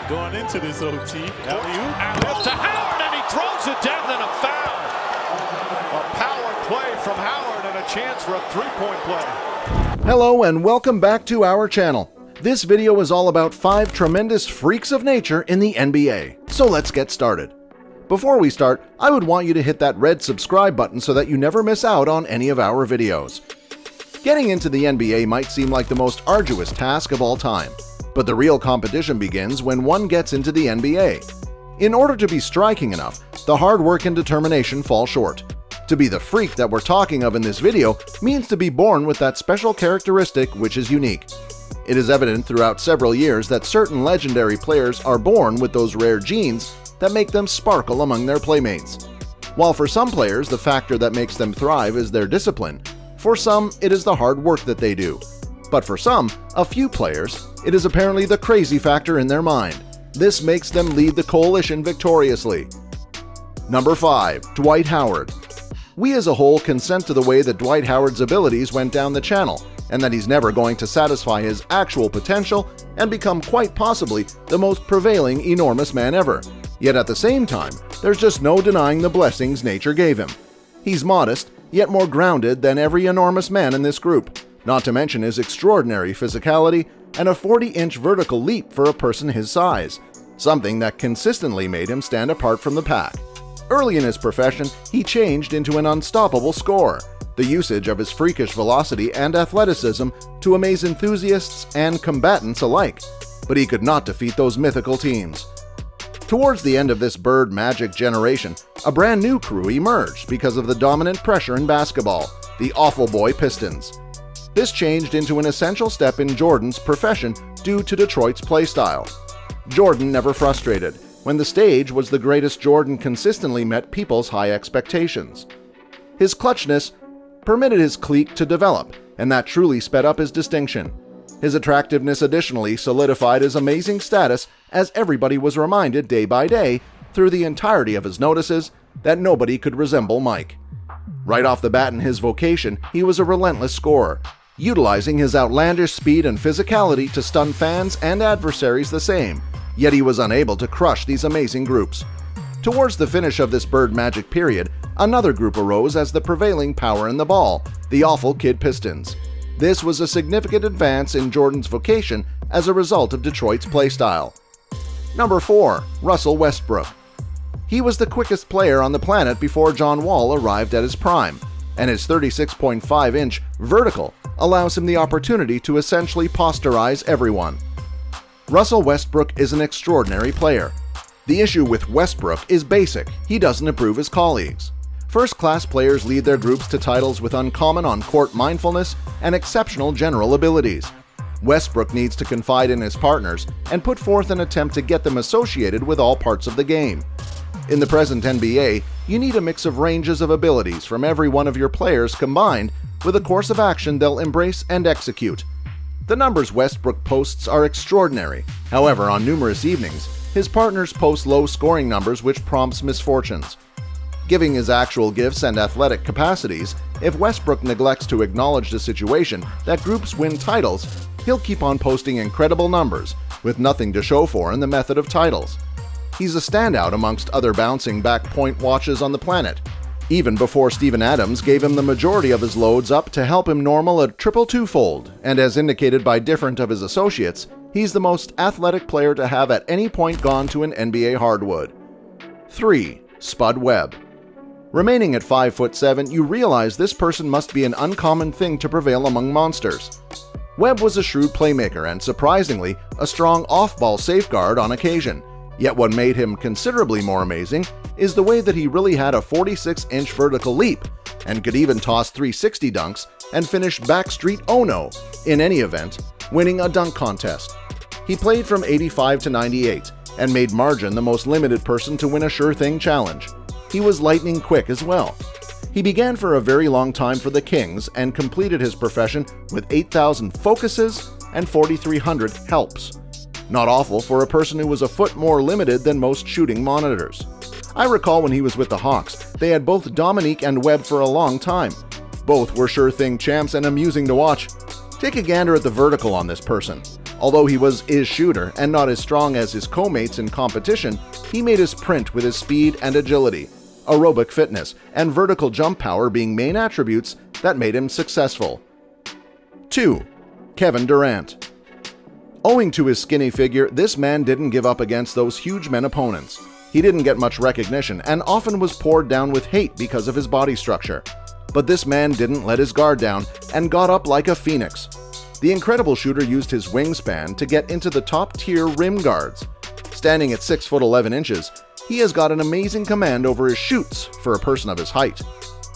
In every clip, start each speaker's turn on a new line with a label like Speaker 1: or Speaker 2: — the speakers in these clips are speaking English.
Speaker 1: going into this OT.
Speaker 2: Alley-oop to Howard, and he throws it down, then a foul. A power play from Howard and a chance for a three-point play.
Speaker 3: Hello and welcome back to our channel. This video is all about 5 tremendous freaks of nature in the NBA. So let's get started. Before we start, I would want you to hit that red subscribe button so that you never miss out on any of our videos. Getting into the NBA might seem like the most arduous task of all time, but the real competition begins when one gets into the NBA. In order to be striking enough, the hard work and determination fall short. To be the freak that we're talking of in this video means to be born with that special characteristic which is unique. It is evident throughout several years that certain legendary players are born with those rare genes that make them sparkle among their playmates. While for some players the factor that makes them thrive is their discipline, for some it is the hard work that they do. But for some, a few players, it is apparently the crazy factor in their mind. This makes them lead the coalition victoriously. Number 5. Dwight Howard. We as a whole consent to the way that Dwight Howard's abilities went down the channel, and that he's never going to satisfy his actual potential and become quite possibly the most prevailing enormous man ever. Yet at the same time, there's just no denying the blessings nature gave him. He's modest, yet more grounded than every enormous man in this group, not to mention his extraordinary physicality and a 40-inch vertical leap for a person his size, something that consistently made him stand apart from the pack. Early in his profession, he changed into an unstoppable scorer, the usage of his freakish velocity and athleticism to amaze enthusiasts and combatants alike, but he could not defeat those mythical teams. Towards the end of this Bird Magic generation, a brand new crew emerged because of the dominant pressure in basketball, the Awful Boy Pistons. This changed into an essential step in Jordan's profession due to Detroit's playstyle. Jordan never frustrated. When the stage was the greatest, Jordan consistently met people's high expectations. His clutchness permitted his clique to develop, and that truly sped up his distinction. His attractiveness additionally solidified his amazing status as everybody was reminded day by day through the entirety of his notices that nobody could resemble Mike. Right off the bat in his vocation, he was a relentless scorer, utilizing his outlandish speed and physicality to stun fans and adversaries the same, yet he was unable to crush these amazing groups. Towards the finish of this Bird Magic period, another group arose as the prevailing power in the ball, the Awful Kid Pistons. This was a significant advance in Jordan's vocation as a result of Detroit's playstyle. Number 4. Russell Westbrook. He was the quickest player on the planet before John Wall arrived at his prime, and his 36.5-inch vertical allows him the opportunity to essentially posterize everyone. Russell Westbrook is an extraordinary player. The issue with Westbrook is basic: he doesn't improve his colleagues. First-class players lead their groups to titles with uncommon on-court mindfulness and exceptional general abilities. Westbrook needs to confide in his partners and put forth an attempt to get them associated with all parts of the game. In the present NBA, you need a mix of ranges of abilities from every one of your players combined with a course of action they'll embrace and execute. The numbers Westbrook posts are extraordinary. However, on numerous evenings, his partners post low scoring numbers which prompts misfortunes. Given his actual gifts and athletic capacities, if Westbrook neglects to acknowledge the situation that groups win titles, he'll keep on posting incredible numbers, with nothing to show for in the method of titles. He's a standout amongst other bouncing back point watches on the planet, even before Steven Adams gave him the majority of his loads up to help him normal a triple twofold, and as indicated by different of his associates, he's the most athletic player to have at any point gone to an NBA hardwood. 3. Spud Webb. Remaining at 5'7", you realize this person must be an uncommon thing to prevail among monsters. Webb was a shrewd playmaker and, surprisingly, a strong off-ball safeguard on occasion. Yet what made him considerably more amazing is the way that he really had a 46-inch vertical leap and could even toss 360 dunks and finish backstreet oh-no in any event, winning a dunk contest. He played from 85 to 98 and made margin the most limited person to win a sure-thing challenge. He was lightning quick as well. He began for a very long time for the Kings and completed his profession with 8,000 focuses and 4,300 helps. Not awful for a person who was a foot more limited than most shooting monitors. I recall when he was with the Hawks, they had both Dominique and Webb for a long time. Both were sure-thing champs and amusing to watch. Take a gander at the vertical on this person. Although he was his shooter and not as strong as his co-mates in competition, he made his print with his speed and agility, aerobic fitness, and vertical jump power being main attributes that made him successful. 2. Kevin Durant. Owing to his skinny figure, this man didn't give up against those huge men opponents. He didn't get much recognition and often was poured down with hate because of his body structure. But this man didn't let his guard down and got up like a phoenix. The incredible shooter used his wingspan to get into the top-tier rim guards. Standing at 6'11", he has got an amazing command over his shoots for a person of his height.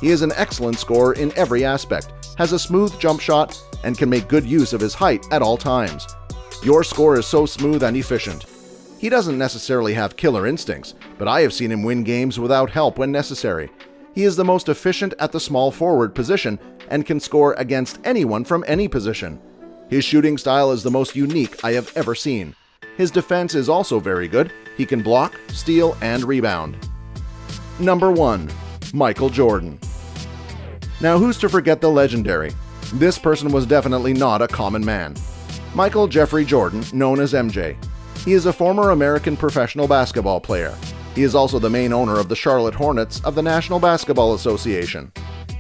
Speaker 3: He is an excellent scorer in every aspect, has a smooth jump shot, and can make good use of his height at all times. Your score is so smooth and efficient. He doesn't necessarily have killer instincts, but I have seen him win games without help when necessary. He is the most efficient at the small forward position and can score against anyone from any position. His shooting style is the most unique I have ever seen. His defense is also very good. He can block, steal, and rebound. Number 1. Michael Jordan. Now, who's to forget the legendary? This person was definitely not a common man. Michael Jeffrey Jordan, known as MJ. He is a former American professional basketball player. He is also the main owner of the Charlotte Hornets of the National Basketball Association.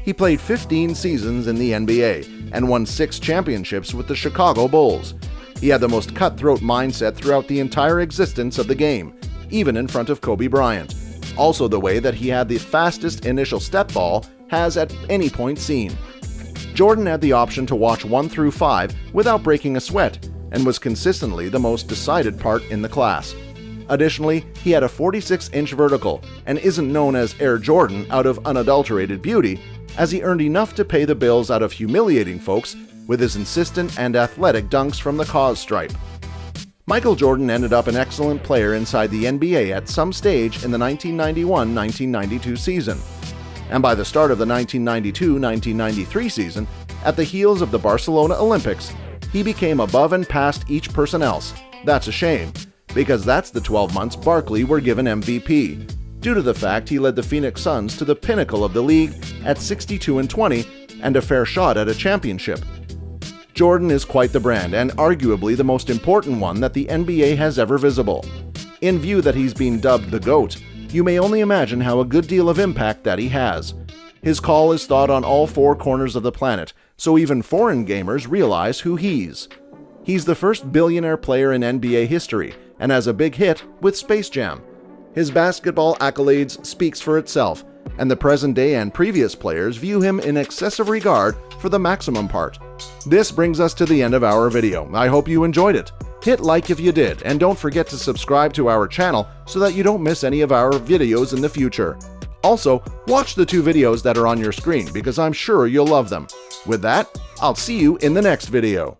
Speaker 3: He played 15 seasons in the NBA and won 6 championships with the Chicago Bulls. He had the most cutthroat mindset throughout the entire existence of the game, even in front of Kobe Bryant. Also the way that he had the fastest initial step ball has at any point seen. Jordan had the option to watch 1 through 5 without breaking a sweat and was consistently the most decided part in the class. Additionally, he had a 46-inch vertical and isn't known as Air Jordan out of unadulterated beauty, as he earned enough to pay the bills out of humiliating folks with his insistent and athletic dunks from the cause stripe. Michael Jordan ended up an excellent player inside the NBA at some stage in the 1991-1992 season. And by the start of the 1992-1993 season, at the heels of the Barcelona Olympics, he became above and past each person else. That's a shame, because that's the 12 months Barkley were given MVP, due to the fact he led the Phoenix Suns to the pinnacle of the league at 62-20 and a fair shot at a championship. Jordan is quite the brand and arguably the most important one that the NBA has ever visible. In view that he's been dubbed the GOAT, you may only imagine how a good deal of impact that he has. His call is thought on all 4 corners of the planet, so even foreign gamers realize who he's. He's the first billionaire player in NBA history and has a big hit with Space Jam. His basketball accolades speaks for itself, and the present day and previous players view him in excessive regard for the maximum part. This brings us to the end of our video. I hope you enjoyed it. Hit like if you did, and don't forget to subscribe to our channel so that you don't miss any of our videos in the future. Also, watch the 2 videos that are on your screen because I'm sure you'll love them. With that, I'll see you in the next video.